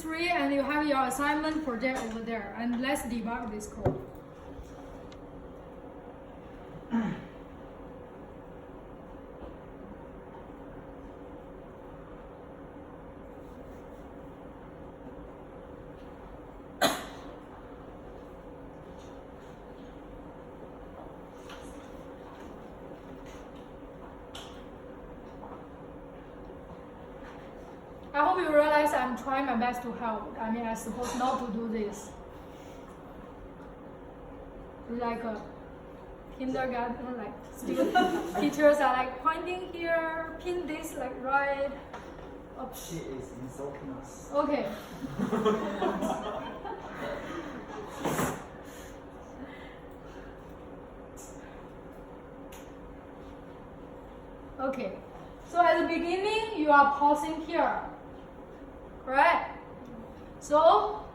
free and you have your assignment project over there. And let's debug this code. I hope you realize I'm trying my best to help. I mean, I'm supposed not to do this. Like a kindergarten, like teachers are like pointing here, pin this like right. Oops. She is insulting us. Okay. Okay. So at the beginning, you are pausing here. Correct? So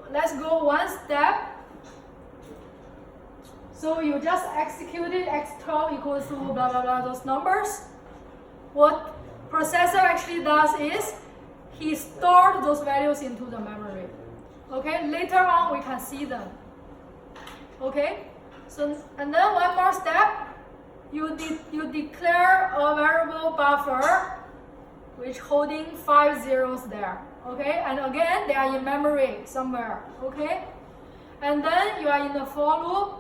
let's go one step. So you just executed x12 equals to blah blah blah those numbers. What processor actually does is he stored those values into the memory. Okay, later on we can see them. Okay, so and then one more step, you declare a variable buffer which holding 5 zeros there. Okay, and again they are in memory somewhere. Okay, and then you are in the for loop.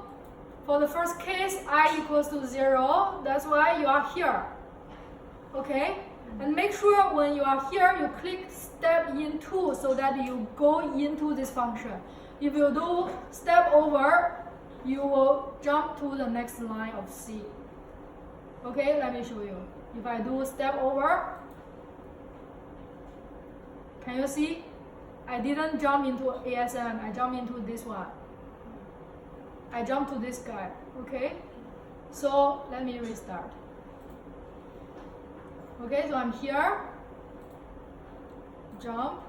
For the first case, I equals to 0. That's why you are here. Okay, and make sure when you are here, you click step into so that you go into this function. If you do step over, you will jump to the next line of C. Okay, let me show you. If I do step over, can you see? I didn't jump into ASM, I jumped into this one. I jumped to this guy, okay? So let me restart. Okay, so I'm here, jump,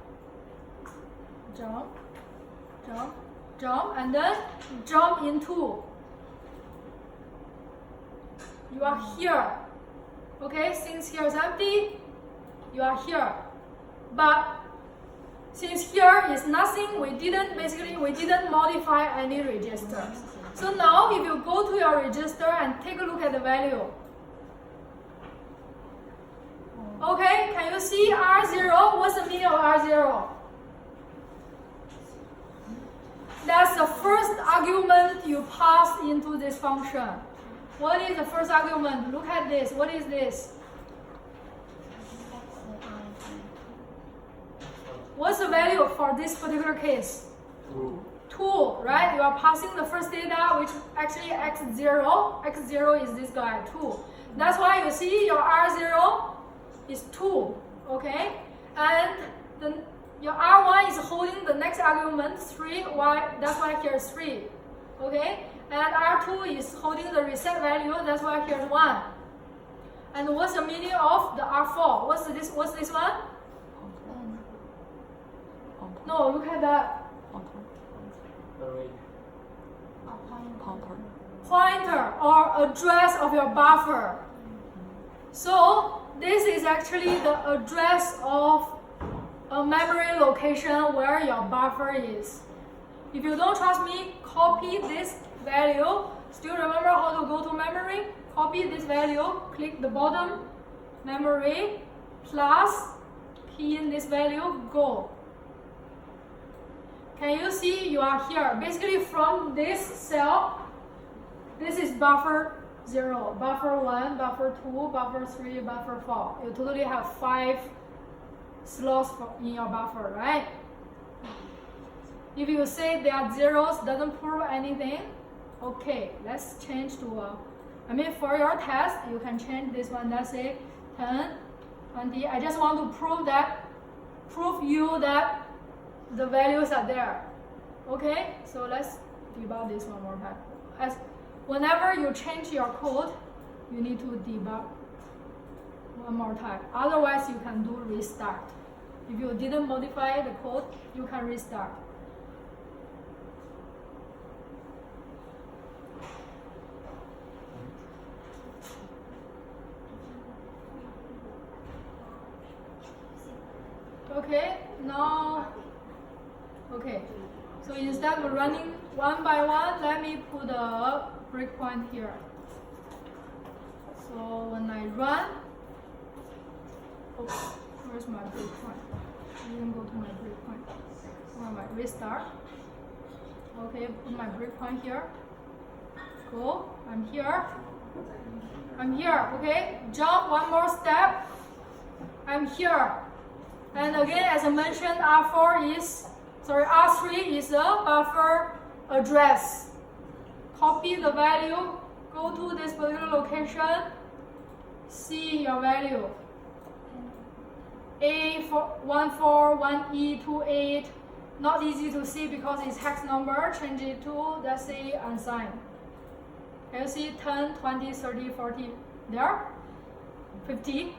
jump, jump, jump, and then jump into. You are here, okay? Since here is empty, you are here. But since here is nothing, we didn't modify any registers. So now if you go to your register and take a look at the value. Okay, can you see R0? What's the meaning of R0? That's the first argument you pass into this function. What is the first argument? Look at this. What is this? What's the value for this particular case? 2, right? You are passing the first data, which actually x0. x0 is this guy, 2. That's why you see your R0 is 2, okay? And your R1 is holding the next argument, 3. That's why here is 3, okay? And R2 is holding the reset value. That's why here is 1. And what's the meaning of the R4? What's this one? No, look at that. Pointer or address of your buffer. So this is actually the address of a memory location where your buffer is. If you don't trust me, copy this value. Still remember how to go to memory? Copy this value, click the bottom, memory, plus, key in this value, go. Can you see you are here? Basically from this cell, this is buffer 0, buffer 1, buffer 2, buffer 3, buffer 4. You totally have 5 slots in your buffer, right? If you say they are zeros, doesn't prove anything, okay, let's change to for your test, you can change this one, let's say 10, 20. I just want to prove you that the values are there. Okay, so let's debug this one more time. Whenever you change your code, you need to debug one more time. Otherwise, you can do restart. If you didn't modify the code, you can restart. Okay, now now, okay. So instead of running one by one, let me put a breakpoint here. So when I run, oops, where's my breakpoint? I didn't go to my breakpoint. Where am I? Restart. Okay, put my breakpoint here. Go. I'm here. I'm here. Okay. Jump one more step. I'm here. And again, as I mentioned, R3 is a buffer address. Copy the value. Go to this particular location. See your value. A14, 1E28. Not easy to see because it's hex number. Change it to, let's say, unsigned. Can you see 10, 20, 30, 40 there? 50.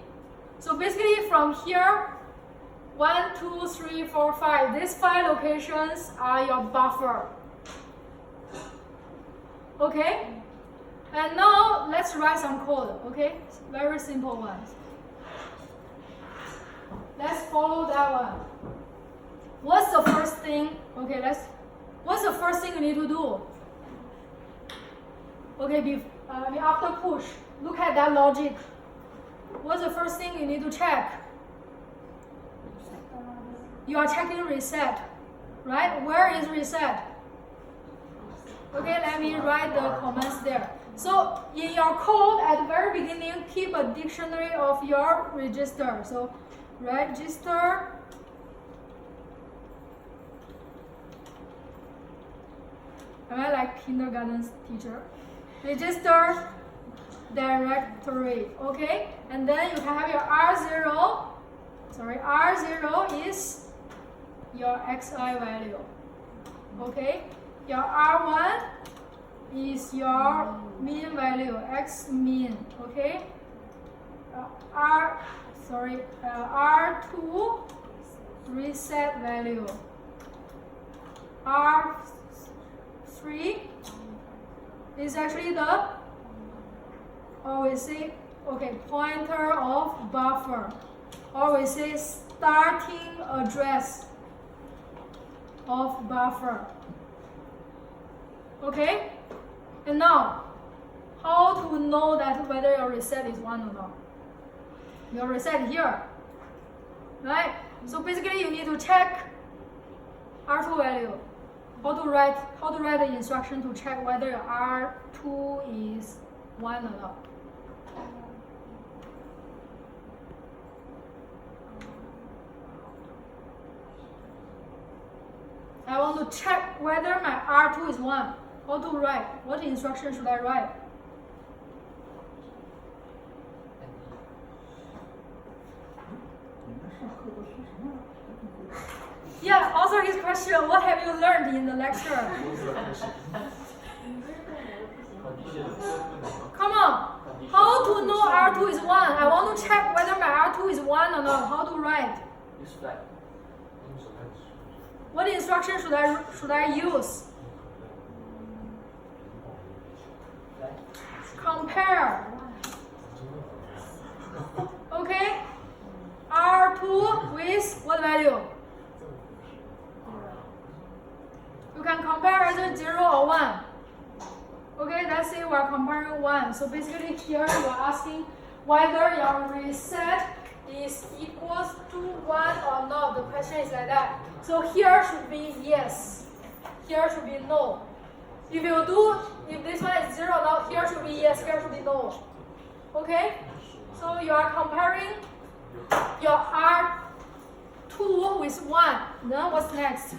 So basically from here, 1, 2, 3, 4, 5. These 5 locations are your buffer. Okay? And now let's write some code, okay? Very simple ones. Let's follow that one. What's the first thing? Okay, what's the first thing you need to do? Okay, after push, look at that logic. What's the first thing you need to check? You are checking reset, right? Where is reset? Okay, let me write the comments there. So in your code, at the very beginning, keep a dictionary of your register. So register am I like kindergarten teacher? Register directory, okay? And then you can have your R0. Sorry, R0 is your xi value, okay? Your R1 is your mean value, x mean, okay? R2 reset value. R3 is actually the, or we say, okay, pointer of buffer, or we say starting address of buffer. Okay? And now, how to know that whether your reset is 1 or not? Your reset here, right? So basically, you need to check R2 value. How to write the instruction to check whether your R2 is 1 or not. I want to check whether my R2 is 1. How to write? What instruction should I write? Yeah, answer his question. What have you learned in the lecture? Come on. How to know R2 is 1? I want to check whether my R2 is 1 or not. How to write? What instruction should I use? Compare. Okay. R2 with what value? You can compare either 0 or 1. Okay, let's say we are comparing 1. So basically here you are asking whether your reset is equals to 1 or not. The question is like that. So here should be yes. Here should be no. If this one is 0 now, here should be yes, here should be no. Okay? So you are comparing your R2 with 1. Then what's next?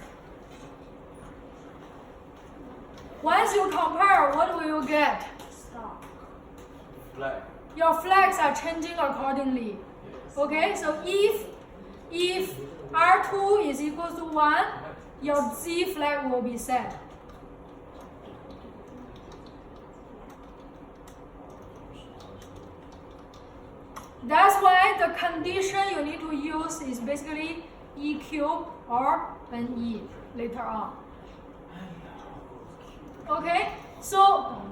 Once you compare, what will you get? Stop. Flag. Your flags are changing accordingly. Okay, so if R2 is equal to 1, your Z flag will be set. That's why the condition you need to use is basically EQ or NE later on. Okay, so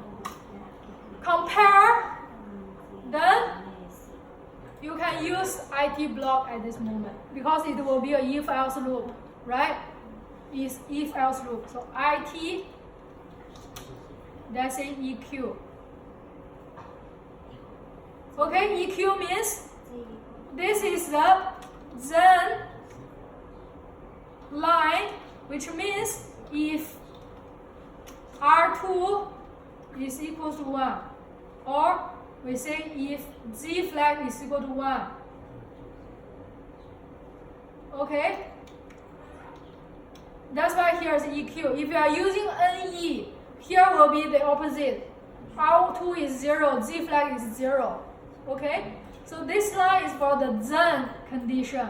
compare, then you can use IT block at this moment because it will be a if-else loop, right? Is if-else loop. So IT, that's in EQ. Okay, EQ means this is the then line, which means if R2 is equal to 1, or we say if Z flag is equal to 1. Okay? That's why here is EQ. If you are using NE, here will be the opposite. R2 is 0, Z flag is 0. Okay? So this line is for the then condition.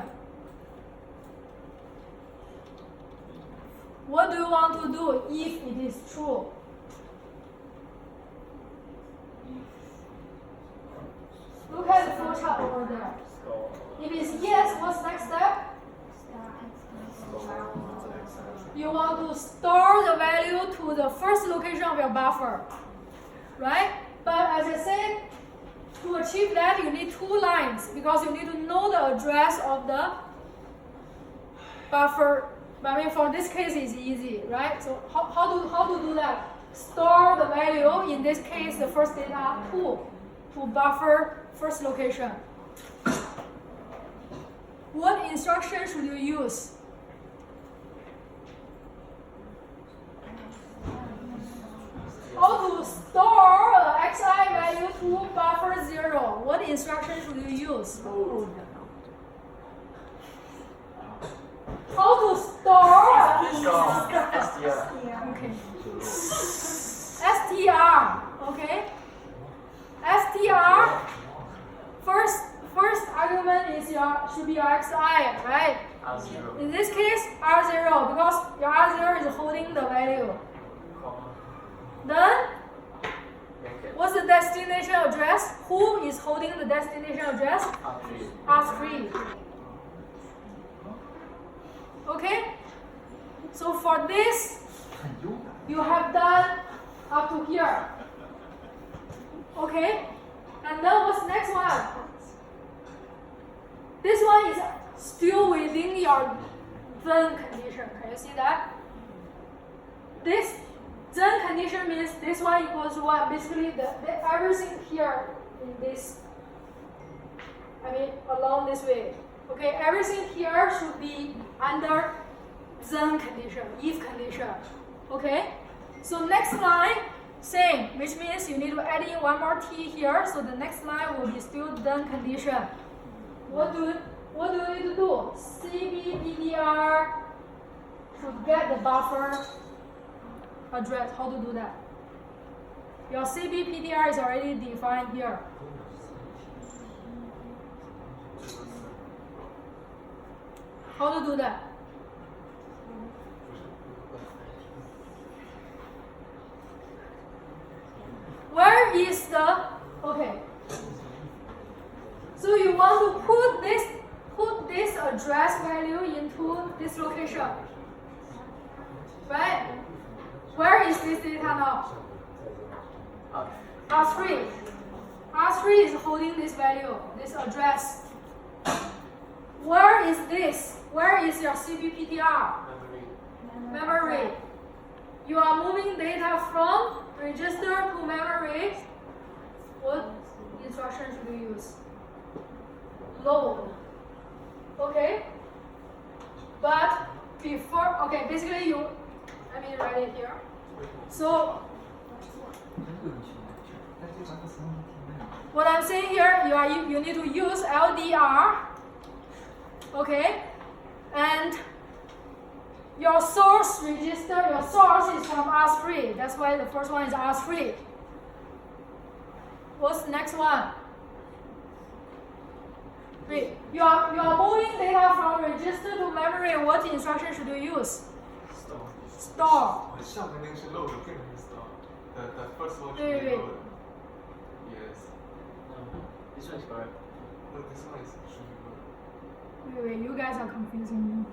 What do you want to do if it is true? Look at the flowchart over there. If it's yes, what's next step? You want to store the value to the first location of your buffer, right? But as I said, to achieve that, you need two lines because you need to know the address of the buffer. I mean, for this case, it's easy, right? So how to do that? Store the value, in this case, the first data 2, to buffer first location. What instruction should you use? How to store the xi value to buffer 0? What instruction should you use? How to store? Okay. str. Okay. str. First argument is should be your xi, right? R0. In this case, R0 because your R0 is holding the value. Then, what's the destination address? Who is holding the destination address? R3. Okay? So for this, you have done up to here. Okay? And then what's the next one? This one is still within your then condition. Can you see that? This then condition means this one equals 1. Basically, everything here in this, along this way. Okay, everything here should be under then condition, if condition. Okay, so next line, same, which means you need to add in one more t here. So the next line will be still then condition. What do you need to do? CBPDR to get the buffer address. How to do that? Your CBPDR is already defined here. How to do that? Where is the, okay. So you want to put this address value into this location, right? Where is this data now? R3. R3 is holding this value, this address. Where is this? Where is your CBPTR? Memory. You are moving data from register to memory. What instruction should you use? Load. Okay? But before, okay, basically let me write it here. So, what I'm saying here, you need to use LDR. Okay? And your source register, your source is from R3. That's why the first one is R3. What's the next one? Wait, you are moving data from register to memory. What instruction should you use? Store. The first one should Wait. be loaded. Yes. This one is correct. No, this one should be loaded. Wait, you guys are confusing me.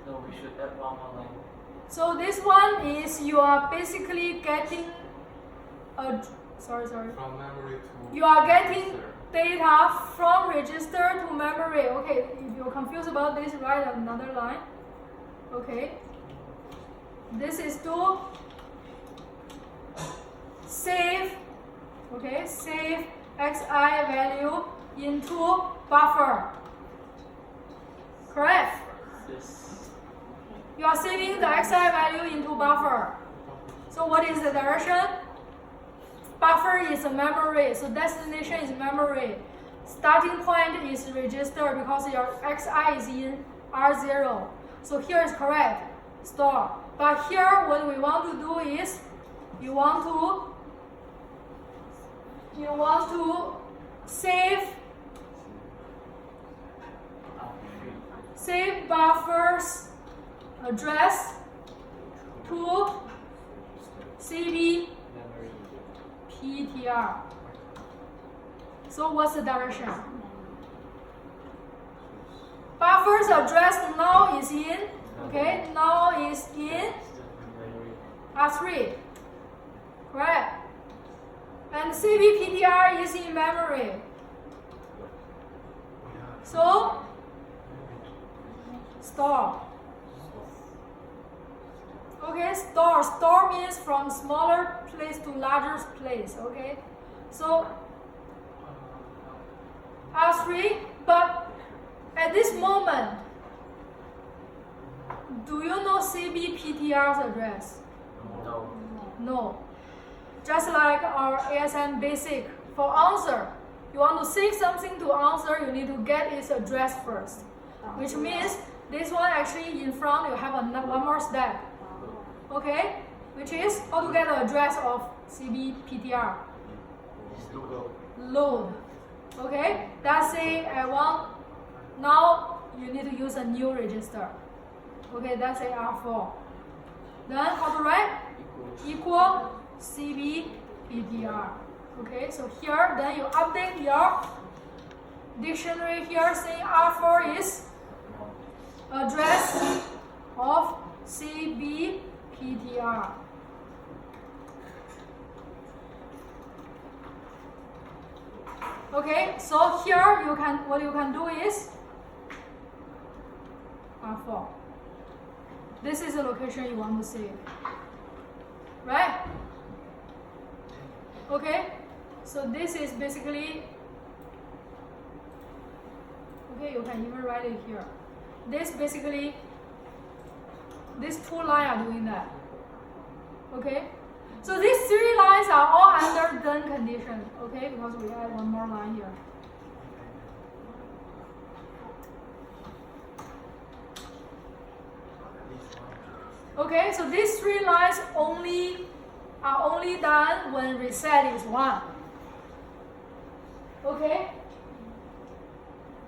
No, we should add one more line. So this one is you are basically getting a sorry. From memory to You are getting register. data from register to memory. Okay, if you're confused about this, write another line. Okay. This is to save, okay, save xi value into buffer. Correct? Yes. You are saving the xi value into buffer. So what is the direction? Buffer is a memory, so destination is memory. Starting point is register because your xi is in R0. So here is correct, store. But here what we want to do is, you want to save buffer's address to CB Memory. PTR. So what's the direction? Buffer's address now is in, okay, now is in Memory. R3. Correct? And CB PTR is in memory. So store. Okay, store. Store means from smaller place to larger place. Okay, so R3. But at this moment, do you know CB PTR's address? No. No. Just like our ASM basic, for answer, you want to save something to answer, you need to get its address first. Which means this one actually in front you have one more step. Okay? Which is how to get the address of CB PTR. Load. Okay? Let's say I want, now you need to use a new register. Okay, let's say R4. Then how to write? Equal CB PTR. Okay, so here then you update your dictionary here saying R4 is address of CB PTR. Okay, so here you can, what you can do is R4. This is the location you want to save. Right? Okay, so this is basically, okay, you can even write it here. This basically, these two lines are doing that. Okay, so these three lines are all under then condition. Okay, because we add one more line here. Okay, so these three lines are only done when reset is 1. Okay?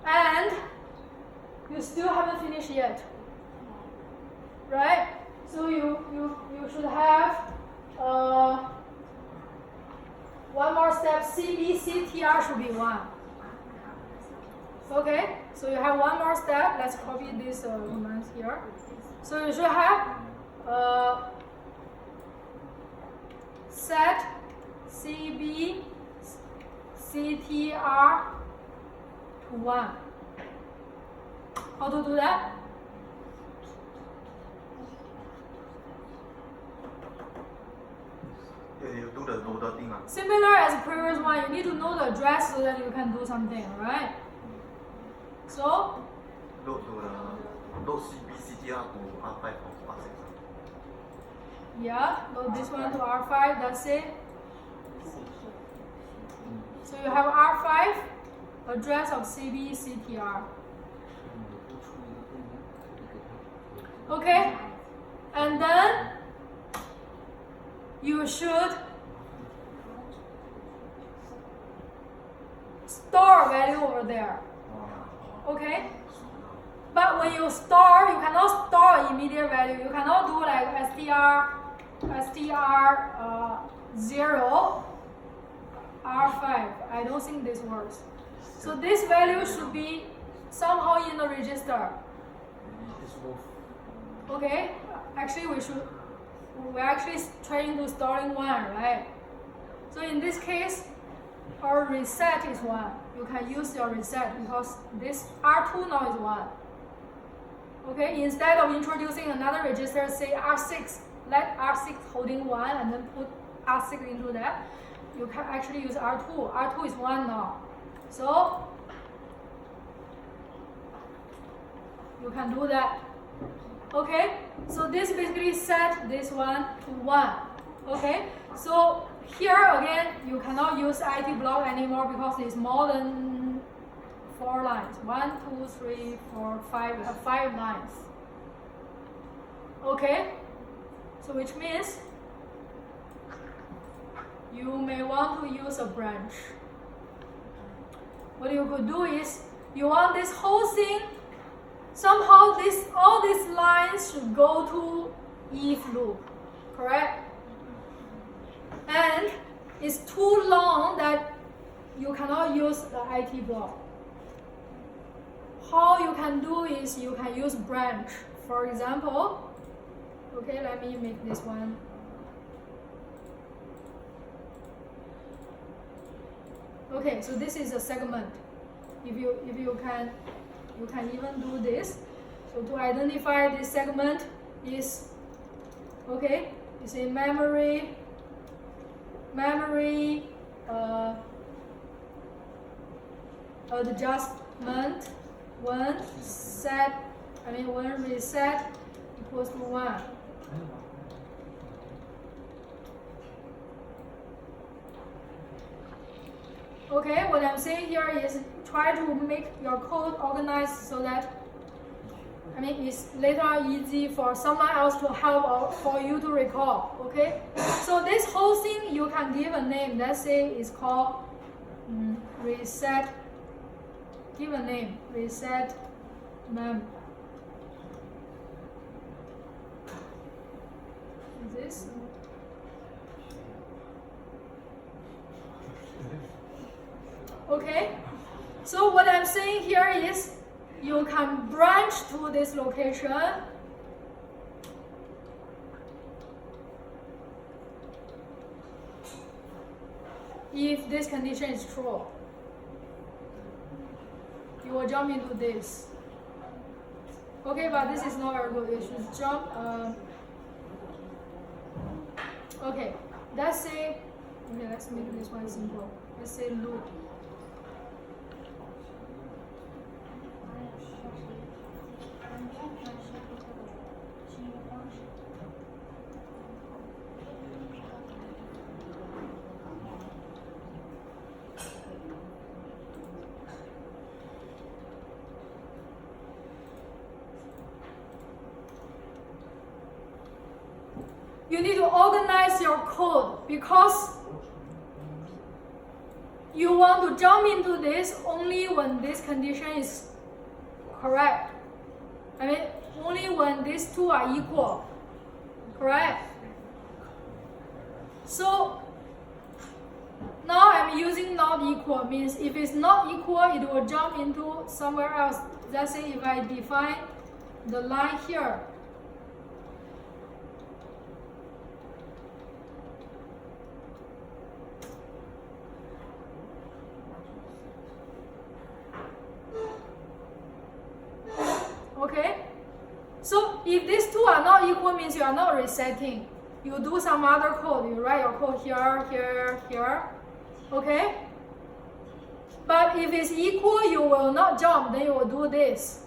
And you still haven't finished yet. Right? So you should have one more step. CBCTR should be 1. Okay? So you have one more step. Let's copy these commands here. So you should have set CB CTR to 1. How to do that? You do the loader thing. Similar as the previous one, you need to know the address so that you can do something, right? So Load CBCTR to R5 or R6. yeah, load this one to R5, that's it. So you have R5, address of CB CTR. Okay, and then you should store value over there. Okay? But when you store, you cannot store immediate value. You cannot do like str0 R5. I don't think this works. So this value should be somehow in the register. Okay? Actually, we're actually trying to store in 1, right? So in this case, our reset is 1. you can use your reset because this R2 now is 1. Okay, instead of introducing another register, say R6, let R6 holding 1 and then put R6 into that, you can actually use R2. R2 is 1 now. So you can do that. Okay, so this basically set this one to 1. Okay, so here again, you cannot use IT block anymore because it's more than 4 lines. 1, 2, 3, 4, 5. We have 5 lines. Okay, so which means you may want to use a branch. What you could do is you want this whole thing. Somehow all these lines should go to if loop, correct? And it's too long that you cannot use the IT block. How you can do is you can use branch. For example, okay, let me make this one. Okay, so this is a segment. If you can even do this. So to identify this segment is, okay, you say memory adjustment when reset equals to 1. Okay, what I'm saying here is try to make your code organized so that it's later easy for someone else to help or for you to recall. Okay, so this whole thing you can give a name. Let's say it's called reset. Give a name, reset mem. Is this? Okay, so what I'm saying here is you can branch to this location if this condition is true. You will jump into this. Okay, but this is not very good. You should jump. Okay, let's say, okay, let's make this one simple. Let's say loop. You need to organize your code because you want to jump into this only when this condition is correct. Only when these two are equal. Correct? So now I'm using not equal, means if it's not equal, it will jump into somewhere else. Let's say if I define the line here. Okay, so if these two are not equal, means you are not resetting. You do some other code. You write your code here, here, here. Okay? But if it's equal, you will not jump. Then you will do this.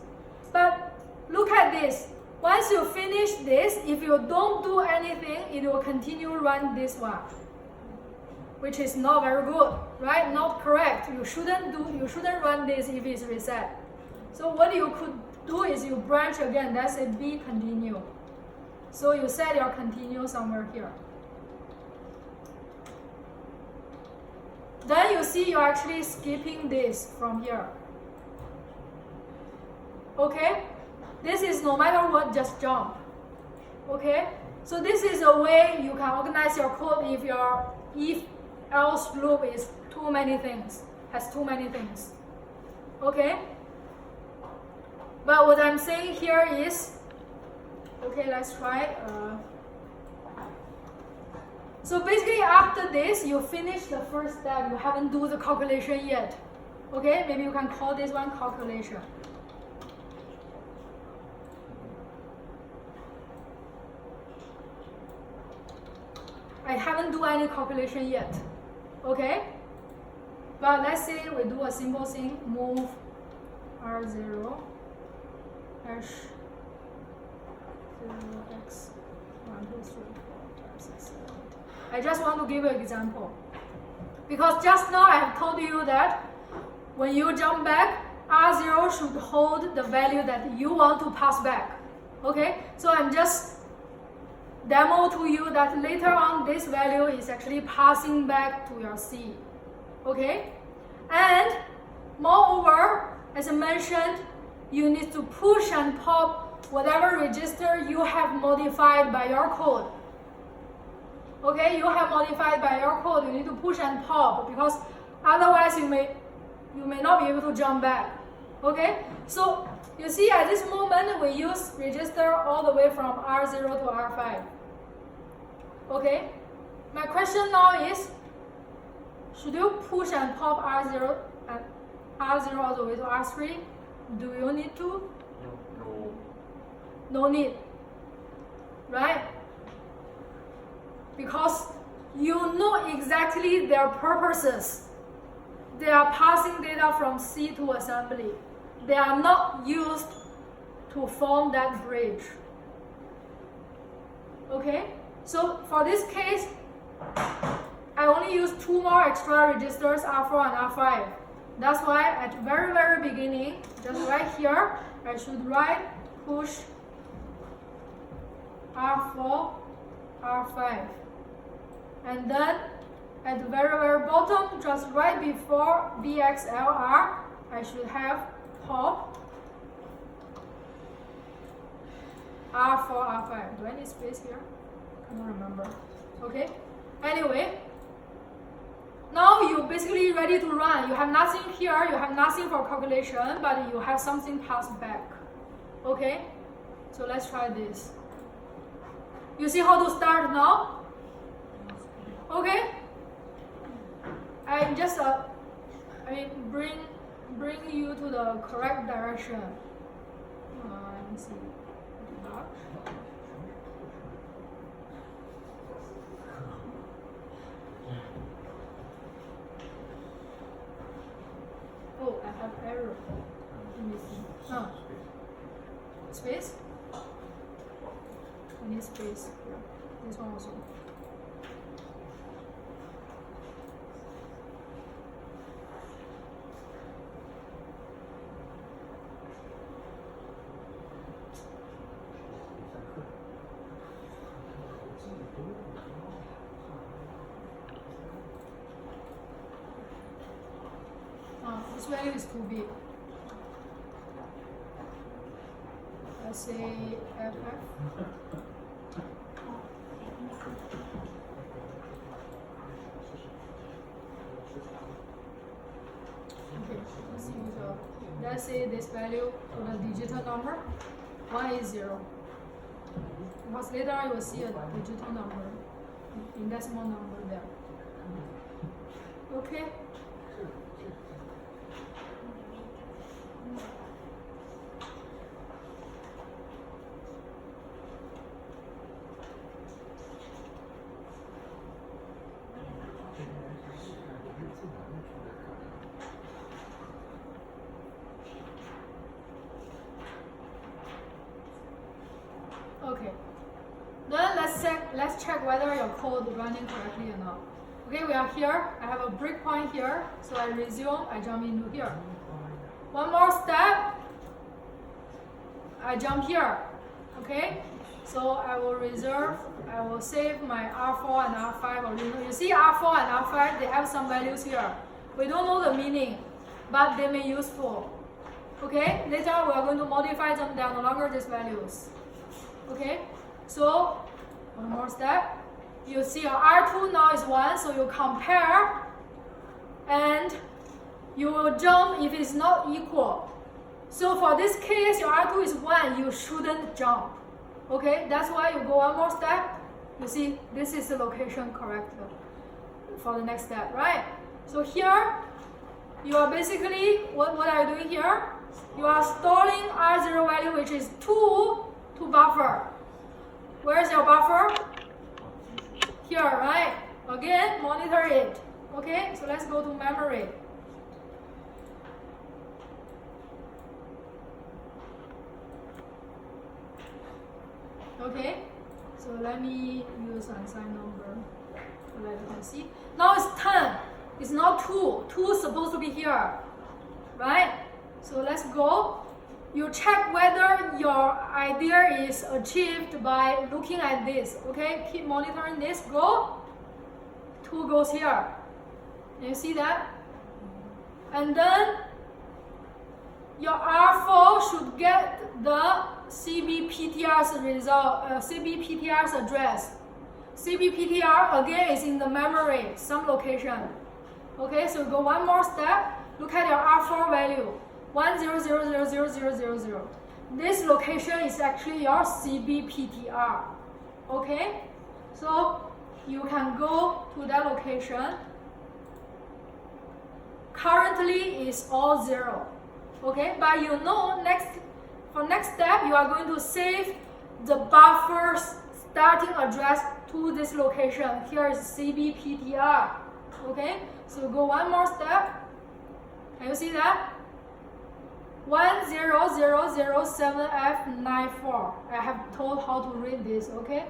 But look at this. Once you finish this, if you don't do anything, it will continue run this one, which is not very good, right? Not correct. You shouldn't run this if it's reset. So what you could do is you branch again. That's a B continue. So you set your continue somewhere here. Then you see you're actually skipping this from here. Okay? This is no matter what, just jump. Okay? So this is a way you can organize your code if your if-else loop is too many things, has too many things. Okay? But what I'm saying here is, okay, let's try. So basically after this, you finish the first step. You haven't do the calculation yet. Okay, maybe you can call this one calculation. I haven't do any calculation yet. Okay? But let's say we do a simple thing, move R0 dash 0x 1, 2, 3, 4, 5, 6, 7, 8. I just want to give you an example. Because just now I have told you that when you jump back, R0 should hold the value that you want to pass back. Okay? So I'm just demo to you that later on this value is actually passing back to your C. Okay? And moreover, as I mentioned, you need to push and pop whatever register you have modified by your code. Okay, you have modified by your code, you need to push and pop because otherwise you may not be able to jump back. Okay, so you see at this moment we use register all the way from R0 to R5. Okay, my question now is, should you push and pop R0 and R0 all the way to R3? Do you need to? No. No need, right? Because you know exactly their purposes. They are passing data from C to assembly. They are not used to form that bridge. Okay? So for this case, I only use 2 more extra registers, R4 and R5. That's why at the very, very beginning, just right here, I should write push R4, R5. And then at the very, very bottom, just right before BXLR, I should have pop R4, R5. Do I need space here? I don't remember. Okay? Anyway, now you're basically ready to run. You have nothing here, you have nothing for calculation, but you have something passed back. Okay? So let's try this. You see how to start now? Okay? I just bring you to the correct direction. Let me see. Oh, I have error. Let me see. No. Space? I need space here. This one also. This value is too big. Let's say FF. Okay, let's say this value to the digital number. 1 is 0. Because later you will see a digital number, in decimal number there. Okay. Okay. Then let's check whether your code is running correctly or not. Okay, we are here. I have a breakpoint here, so I resume. I jump into here. One more step. I jump here. Okay. So I will reserve. I will save my R4 and R5 original. You see R4 and R5, they have some values here. We don't know the meaning, but they may be useful. Okay. Later we are going to modify them. They are no longer these values. Okay, so one more step. You see your R2 now is 1, so you compare and you will jump if it's not equal. So for this case, your R2 is 1, you shouldn't jump. Okay, that's why you go one more step. You see, this is the location correct for the next step, right? So here, you are basically, what are you doing here? You are storing R0 value, which is 2 to buffer. Where's your buffer? Here, right? Again, monitor it. Okay, so let's go to memory. Okay, so let me use unsigned number so that you can see. Now it's 10. It's not 2. 2 is supposed to be here, right? So let's go. You check whether your idea is achieved by looking at this. Okay, keep monitoring this. Go. 2 goes here. You see that? And then your R4 should get the CBPTR's result, CBPTR's address. CBPTR again is in the memory, some location. Okay, so go one more step. Look at your R4 value, 10000000. This location is actually your CBPTR. Okay, so you can go to that location. Currently is all 0. Okay, but you know for next step you are going to save the buffer's starting address to this location. Here is CBPTR. Okay, so go one more step. Can you see that? 100007F94. I have told how to read this. Okay.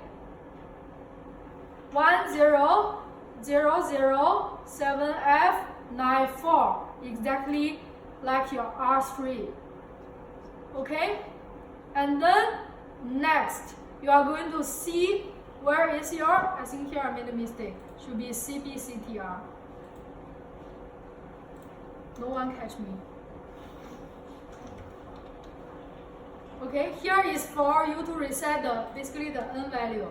100007F94. Exactly like your R3. Okay? And then next, you are going to see where is your, I think here I made a mistake. Should be CBCTR. No one catch me. Okay, here is for you to reset basically the N value.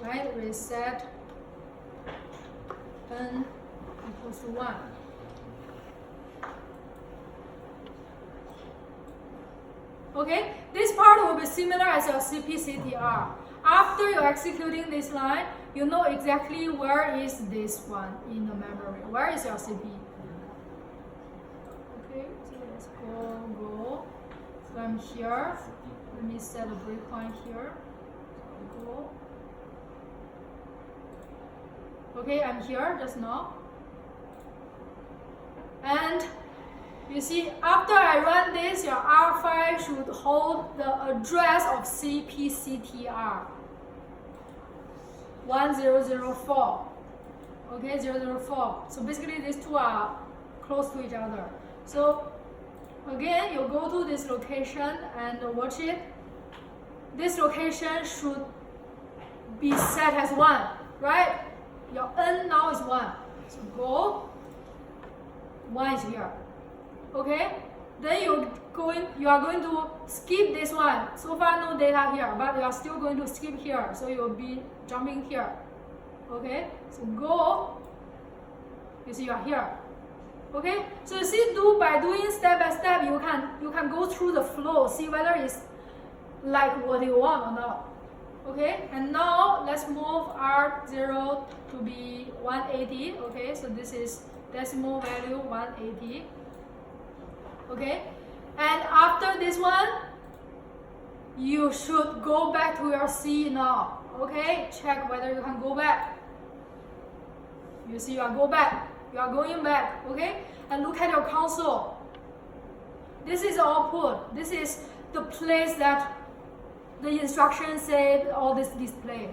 Right? Reset N equals to 1. Okay, this part will be similar as your CPCTR. After you're executing this line, you know exactly where is this one in the memory. Where is your CP? Okay, so let's go. So I'm here. Let me set a breakpoint here. So go. Okay, I'm here just now. And you see, after I run this, your R5 should hold the address of CPCTR 1004. Okay, 004. So basically, these two are close to each other. So again, you go to this location and watch it. This location should be set as 1, right? Your N now is 1. So go. 1 is here. Okay, then you are going to skip this one. So far no data here, but you are still going to skip here. So you will be jumping here. Okay, so go. You see you are here. Okay, so you see by doing step by step, you can go through the flow, see whether it's like what you want or not. Okay, and now let's move R0 to be 180. Okay, so this is decimal value 180. Okay, and after this one, you should go back to your C now. Okay, check whether you can go back. You see, you are going back. Okay, and look at your console. This is the output. This is the place that the instructions say all those displays.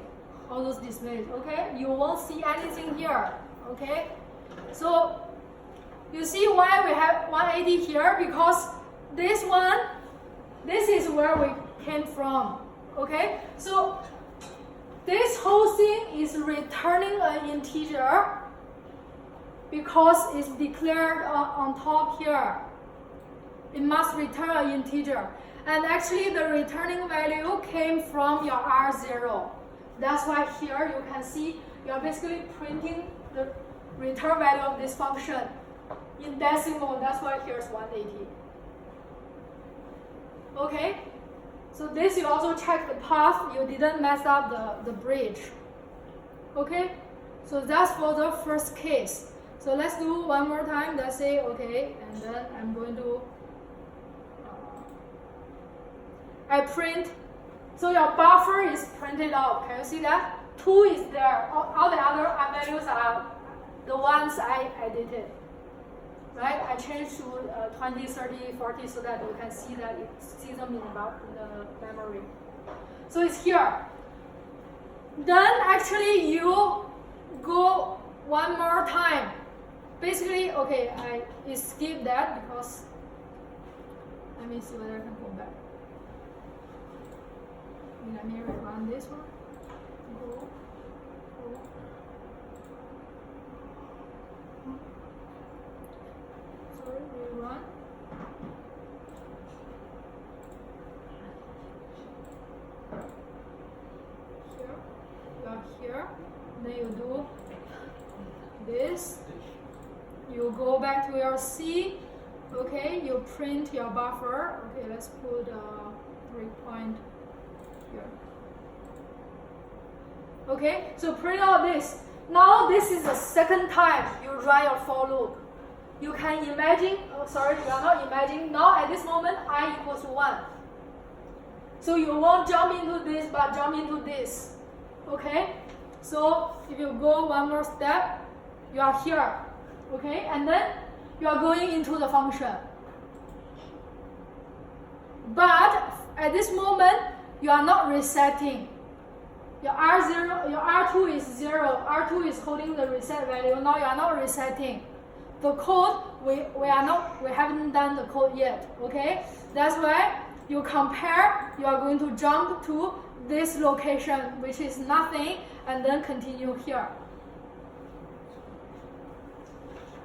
Okay, you won't see anything here. Okay, so you see why we have 180 here? Because this is where we came from. Okay, so this whole thing is returning an integer because it's declared on top here. It must return an integer. And actually the returning value came from your R0. That's why here you can see you're basically printing the return value of this function in decimal. That's why here's 180. Okay, so this you also check the path, you didn't mess up the bridge. Okay, so that's for the first case. So So let's do one more time. Let's say okay, and then I'm going to I print. So your buffer is printed out. Can you see that? 2 is there. All the other values are the ones I edited. Right? I changed to 20, 30, 40 so that you can see that see them in the memory. So it's here. Then actually you go one more time. Basically, okay, I skip that because let me see whether I can go back. Let me rerun this one. Go. Sorry, rerun. Here. You are here. Then you do this. You go back to your C. Okay, you print your buffer. Okay, let's put 3 point here. Okay, so print out this. Now this is the second time you run your for loop. You can imagine, you are not imagining. Now at this moment, I equals 1. So you won't jump into this, but jump into this. Okay, so if you go one more step, you are here. Okay, and then you are going into the function. But at this moment, you are not resetting. Your R0, your R2 is 0. R2 is holding the reset value. Now you are not resetting. The code, we haven't done the code yet. Okay, that's why you compare. You are going to jump to this location, which is nothing, and then continue here.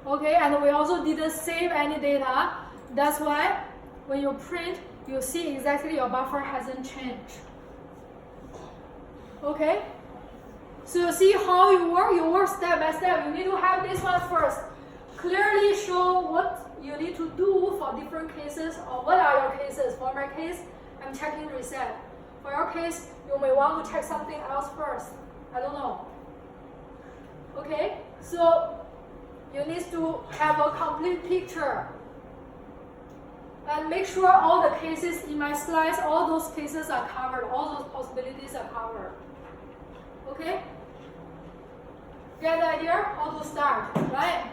Okay, and we also didn't save any data. That's why when you print, you see exactly your buffer hasn't changed. Okay, so you see how you work step by step. You need to have this one first. Clearly show what you need to do for different cases, or what are your cases. For my case, I'm checking reset. For your case, you may want to check something else first. I don't know. Okay, so you need to have a complete picture. And make sure all the cases in my slides, all those cases are covered, all those possibilities are covered. Okay? Get the idea? How to start, right?